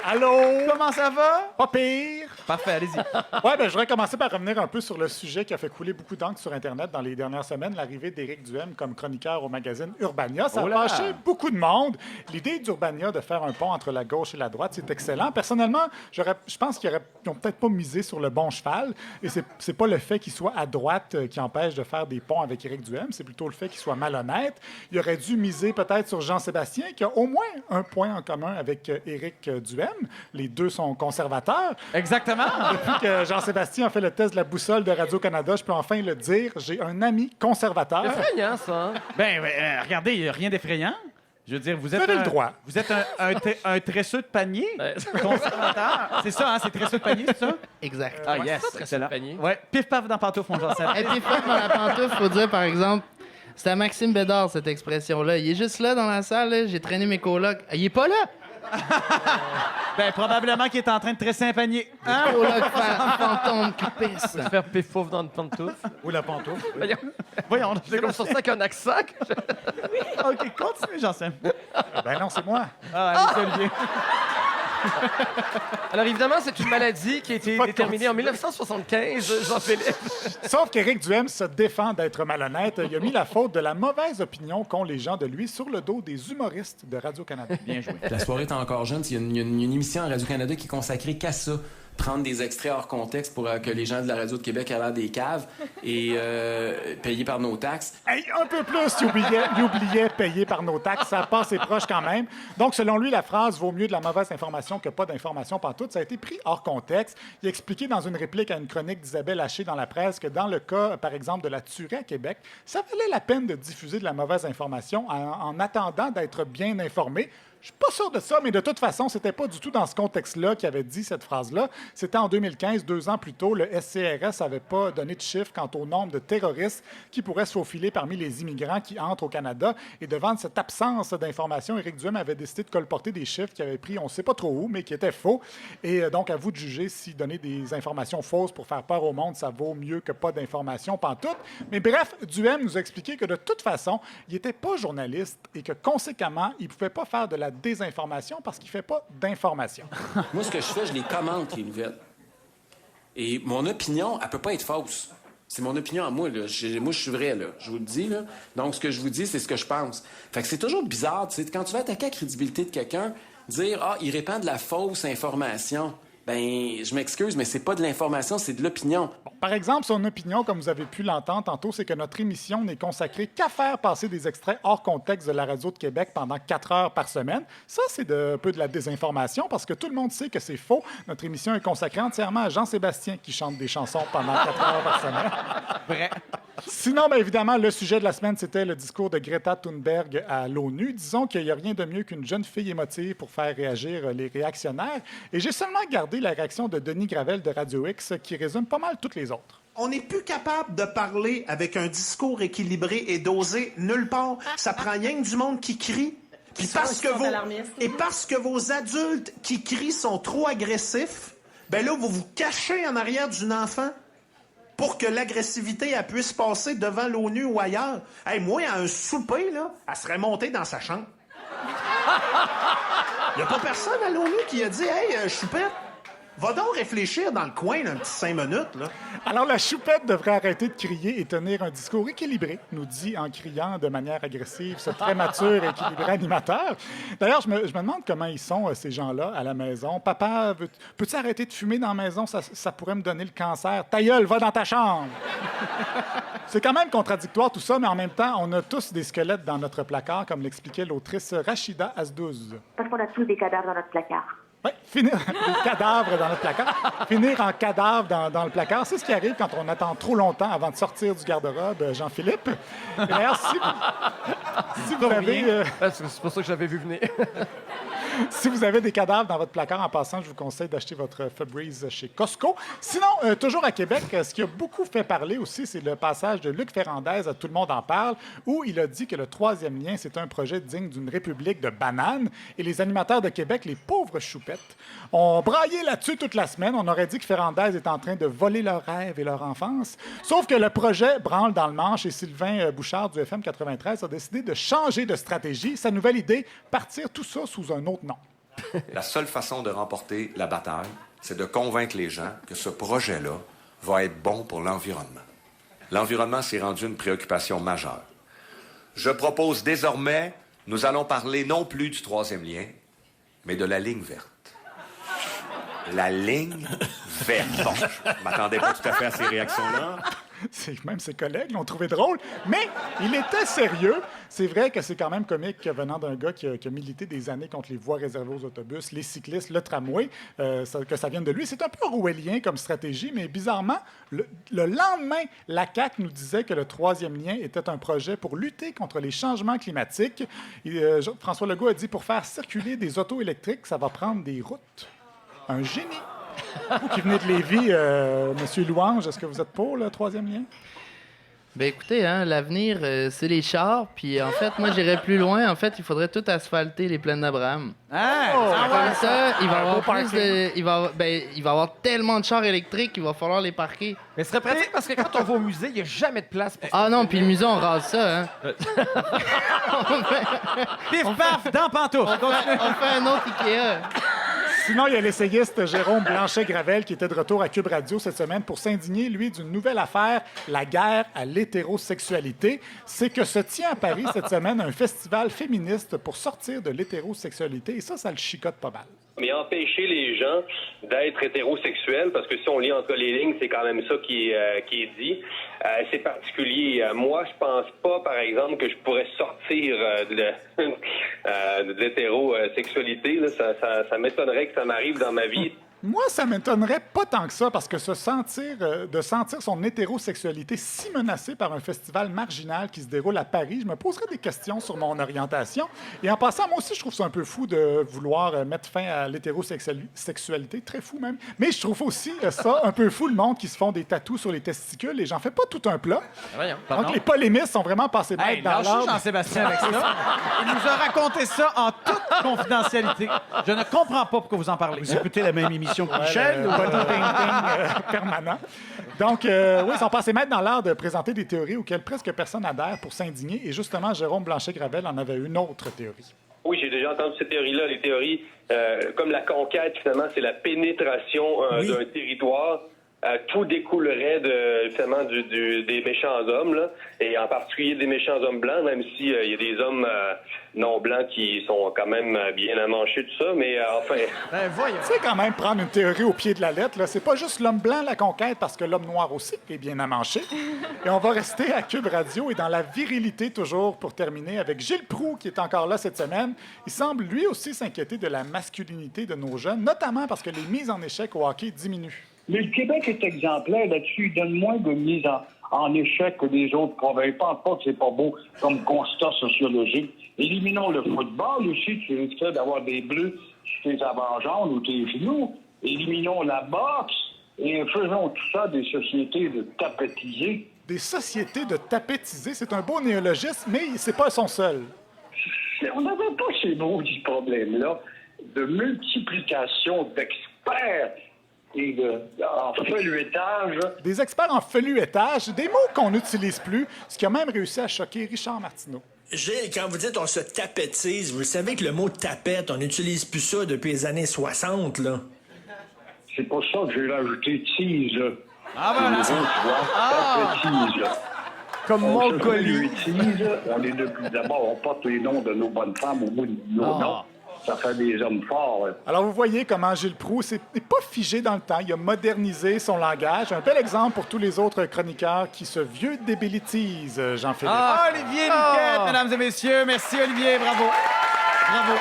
Allô? Comment ça va? Pas pire. Parfait, allez-y. Ouais, je voudrais commencer par revenir un peu sur le sujet qui a fait couler beaucoup d'encre sur Internet dans les dernières semaines, l'arrivée d'Éric Duhem comme chroniqueur au magazine Urbania. Ça a fâché beaucoup de monde. L'idée d'Urbania de faire un pont entre la gauche et la droite, c'est excellent. Personnellement, je pense qu'ils n'ont peut-être pas misé sur le bon cheval. Et c'est pas le fait qu'il soit à droite qui empêche de faire des ponts avec Éric Duhem, c'est plutôt le fait qu'il soit malhonnête. Il aurait dû miser peut-être sur Jean-Sébastien, qui a au moins un point en commun avec Éric Duhem. Les deux sont conservateurs. Exactement. Depuis que Jean-Sébastien a fait le test de la boussole de Radio-Canada, je peux enfin le dire, j'ai un ami conservateur. Effrayant, ça. Regardez, il n'y a rien d'effrayant. Je veux dire, vous êtes avez le droit. Vous êtes un tresseux de panier conservateur. C'est ça, hein? C'est tresseux de panier, c'est ça? Exact. Ah, yes, excellent. panier. Ouais, pif-paf dans pantoufle, mon Jean-Sébastien. Et puis, faites dans la pantoufle, faut dire, par exemple, c'était à Maxime Bédard, cette expression-là. Il est juste là, dans la salle, là. J'ai traîné mes colocs. Il est pas là! Probablement qu'il est en train de tresser un panier. Hein? Coloc fantôme qui pisse. Faire pif-pouf dans une pantoufle. Ou la pantoufle. Voyons, C'est comme sur ça avec un accent. OK, continue, Jean-Sébastien. Ben non, c'est moi. Ah, allez, Olivier. Alors, évidemment, c'est une maladie qui a été Pas de déterminée en 1975, Jean-Philippe. Sauf qu'Éric Duhem se défend d'être malhonnête. Il a mis la faute de la mauvaise opinion qu'ont les gens de lui sur le dos des humoristes de Radio-Canada. Bien joué. La soirée est encore jeune. Il y a une émission à Radio-Canada qui est consacrée qu'à ça. Prendre des extraits hors contexte pour que les gens de la radio de Québec aient l'air des caves et payés par nos taxes. Hey, un peu plus, il oubliait payer par nos taxes. Ça passe et proche quand même. Donc, selon lui, la phrase « vaut mieux de la mauvaise information que pas d'information pantoute », ça a été pris hors contexte. Il a expliqué dans une réplique à une chronique d'Isabelle Haché dans la presse que dans le cas, par exemple, de la tuerie à Québec, ça valait la peine de diffuser de la mauvaise information en attendant d'être bien informé. Je suis pas sûr de ça, mais de toute façon, c'était pas du tout dans ce contexte-là qu'il avait dit cette phrase-là. C'était en 2015, 2 ans plus tôt. Le SCRS n'avait pas donné de chiffre quant au nombre de terroristes qui pourraient se faufiler parmi les immigrants qui entrent au Canada. Et devant cette absence d'informations, Éric Duhem avait décidé de colporter des chiffres qu'il avait pris, on ne sait pas trop où, mais qui étaient faux. Et donc, à vous de juger si donner des informations fausses pour faire peur au monde, ça vaut mieux que pas d'informations pantoute. Mais bref, Duhem nous a expliqué que de toute façon, il n'était pas journaliste et que conséquemment, il ne pouvait pas faire de la désinformation parce qu'il ne fait pas d'information. Moi, ce que je fais, je les commente, les nouvelles. Et mon opinion, elle peut pas être fausse. C'est mon opinion à moi, là. Moi, je suis vrai, là. Je vous le dis, là. Donc, ce que je vous dis, c'est ce que je pense. Fait que c'est toujours bizarre, tu sais, quand tu vas attaquer la crédibilité de quelqu'un, dire « Ah, il répand de la fausse information ». Ben, je m'excuse, mais c'est pas de l'information, c'est de l'opinion. Bon, par exemple, son opinion, comme vous avez pu l'entendre tantôt, c'est que notre émission n'est consacrée qu'à faire passer des extraits hors contexte de la radio de Québec pendant 4 heures par semaine. Ça, c'est un peu de la désinformation parce que tout le monde sait que c'est faux. Notre émission est consacrée entièrement à Jean-Sébastien qui chante des chansons pendant 4 heures par semaine. Vrai. Sinon, bien évidemment, le sujet de la semaine, c'était le discours de Greta Thunberg à l'ONU. Disons qu'il n'y a rien de mieux qu'une jeune fille émotive pour faire réagir les réactionnaires. Et j'ai seulement gardé la réaction de Denis Gravel de Radio X qui résume pas mal toutes les autres. On n'est plus capable de parler avec un discours équilibré et dosé nulle part. Ça prend rien que du monde qui crie. Puis parce que vos adultes qui crient sont trop agressifs, ben là, vous vous cachez en arrière d'un enfant pour que l'agressivité elle puisse passer devant l'ONU ou ailleurs. Hey, moi, à un souper, là, elle serait montée dans sa chambre. Il n'y a pas personne à l'ONU qui a dit « Hey, choupette, va donc réfléchir dans le coin, là, un petit 5 minutes. » là. Alors, la choupette devrait arrêter de crier et tenir un discours équilibré, nous dit en criant de manière agressive ce très mature et équilibré animateur. D'ailleurs, je me demande comment ils sont, ces gens-là, à la maison. Papa, peux-tu arrêter de fumer dans la maison? Ça pourrait me donner le cancer. Ta gueule, va dans ta chambre! C'est quand même contradictoire tout ça, mais en même temps, on a tous des squelettes dans notre placard, comme l'expliquait l'autrice Rachida Azdouz. Parce qu'on a tous des cadavres dans notre placard. Oui, finir des cadavres dans notre placard. Finir en cadavre dans le placard, c'est ce qui arrive quand on attend trop longtemps avant de sortir du garde-robe, Jean-Philippe. Et d'ailleurs, si vous avez... C'est pour ça que je l'avais vu venir. Si vous avez des cadavres dans votre placard, en passant, je vous conseille d'acheter votre Febreze chez Costco. Sinon, toujours à Québec, ce qui a beaucoup fait parler aussi, c'est le passage de Luc Ferrandez à Tout le monde en parle, où il a dit que le troisième lien, c'est un projet digne d'une république de bananes. Et les animateurs de Québec, les pauvres choupettes, ont braillé là-dessus toute la semaine. On aurait dit que Ferrandez est en train de voler leurs rêves et leur enfance. Sauf que le projet branle dans le manche et Sylvain Bouchard du FM 93 a décidé de changer de stratégie. Sa nouvelle idée, partir tout ça sous un autre nom. La seule façon de remporter la bataille, c'est de convaincre les gens que ce projet-là va être bon pour l'environnement. L'environnement s'est rendu une préoccupation majeure. Je propose désormais, nous allons parler non plus du troisième lien, mais de la ligne verte. La ligne verte. Bon, je m'attendais pas tout à fait à ces réactions-là. Même ses collègues l'ont trouvé drôle, mais il était sérieux. C'est vrai que c'est quand même comique venant d'un gars qui a milité des années contre les voies réservées aux autobus, les cyclistes, le tramway, que ça vienne de lui. C'est un peu orwellien comme stratégie, mais bizarrement, le lendemain, la CAQ nous disait que le troisième lien était un projet pour lutter contre les changements climatiques. François Legault a dit pour faire circuler des autos électriques, ça va prendre des routes. Un génie. Vous qui venez de Lévis, M. Louange, est-ce que vous êtes pour le troisième lien? Ben écoutez, hein, l'avenir, c'est les chars. Puis en fait, moi, j'irais plus loin. En fait, il faudrait tout asphalter les plaines d'Abraham. Comme ça, il va y avoir plus de... Il va y avoir tellement de chars électriques qu'il va falloir les parquer. Mais ce serait pratique parce que quand on va au musée, il n'y a jamais de place pour Ah non, puis le musée, on rase ça, hein. Pif, paf, dans pantoufle. On fait un autre Ikea. Sinon, il y a l'essayiste Jérôme Blanchet-Gravel qui était de retour à Cube Radio cette semaine pour s'indigner, lui, d'une nouvelle affaire, la guerre à l'hétérosexualité. C'est que se tient à Paris cette semaine un festival féministe pour sortir de l'hétérosexualité. Et ça le chicote pas mal. Mais empêcher les gens d'être hétérosexuels, parce que si on lit entre les lignes, c'est quand même ça qui est dit, c'est particulier. Moi, je pense pas, par exemple, que je pourrais sortir de l'hétérosexualité. Là. Ça m'étonnerait que ça m'arrive dans ma vie. Moi, ça m'étonnerait pas tant que ça, parce que de sentir son hétérosexualité si menacée par un festival marginal qui se déroule à Paris, je me poserais des questions sur mon orientation. Et en passant, moi aussi, je trouve ça un peu fou de vouloir mettre fin à l'hétérosexualité, très fou même. Mais je trouve aussi ça un peu fou, le monde qui se font des tatous sur les testicules, et j'en fais pas tout un plat. Donc, les polémistes sont vraiment passés maître dans l'ordre. Jean-Sébastien avec ça. Il nous a raconté ça en toute confidentialité. Je ne comprends pas pourquoi vous en parlez. Vous écoutez la même émission que Michel? Body painting permanent. Donc, oui, ils sont passés maîtres dans l'art de présenter des théories auxquelles presque personne adhère pour s'indigner. Et justement, Jérôme Blanchet-Gravel en avait une autre théorie. Oui, j'ai déjà entendu ces théories-là. Les théories, comme la conquête, finalement, c'est la pénétration d'un territoire. Tout découlerait justement des méchants hommes, là, et en particulier des méchants hommes blancs, même s'il y a des hommes non blancs qui sont quand même bien amanchés, tout ça, mais enfin... voyons. Tu sais, quand même, prendre une théorie au pied de la lettre, là, c'est pas juste l'homme blanc, la conquête, parce que l'homme noir aussi est bien amanché. Et on va rester à Cube Radio et dans la virilité, toujours, pour terminer, avec Gilles Proulx, qui est encore là cette semaine. Il semble, lui aussi, s'inquiéter de la masculinité de nos jeunes, notamment parce que les mises en échec au hockey diminuent. Mais le Québec est exemplaire là-dessus. Il donne moins de mises en échec que les autres provinces. Je pense pas que c'est pas beau comme constat sociologique. Éliminons le football aussi. Tu risques d'avoir des bleus sur tes avant-jambes ou tes genoux. Éliminons la boxe et faisons tout ça des sociétés de tapetisés. Des sociétés de tapetisés, c'est un beau néologisme, mais c'est pas son seul. On n'avait pas ces maudits problèmes-là de multiplication d'experts et en feluettage. Des experts en feluettage, des mots qu'on n'utilise plus, ce qui a même réussi à choquer Richard Martineau. Gilles, quand vous dites on se tapetise, vous savez que le mot tapette, on n'utilise plus ça depuis les années 60, là. C'est pour ça que j'ai rajouté tease. Ah ben là! Tapetise. Comme Mongolie. On est depuis d'abord, on porte les noms de nos bonnes femmes au bout de nos noms. Ça fait des hommes forts. Alors, vous voyez comment Gilles Proulx n'est pas figé dans le temps. Il a modernisé son langage. Un bel exemple pour tous les autres chroniqueurs qui se vieux débilitisent, Jean-Philippe. Olivier Niquette, mesdames et messieurs. Merci, Olivier. Bravo. Bravo.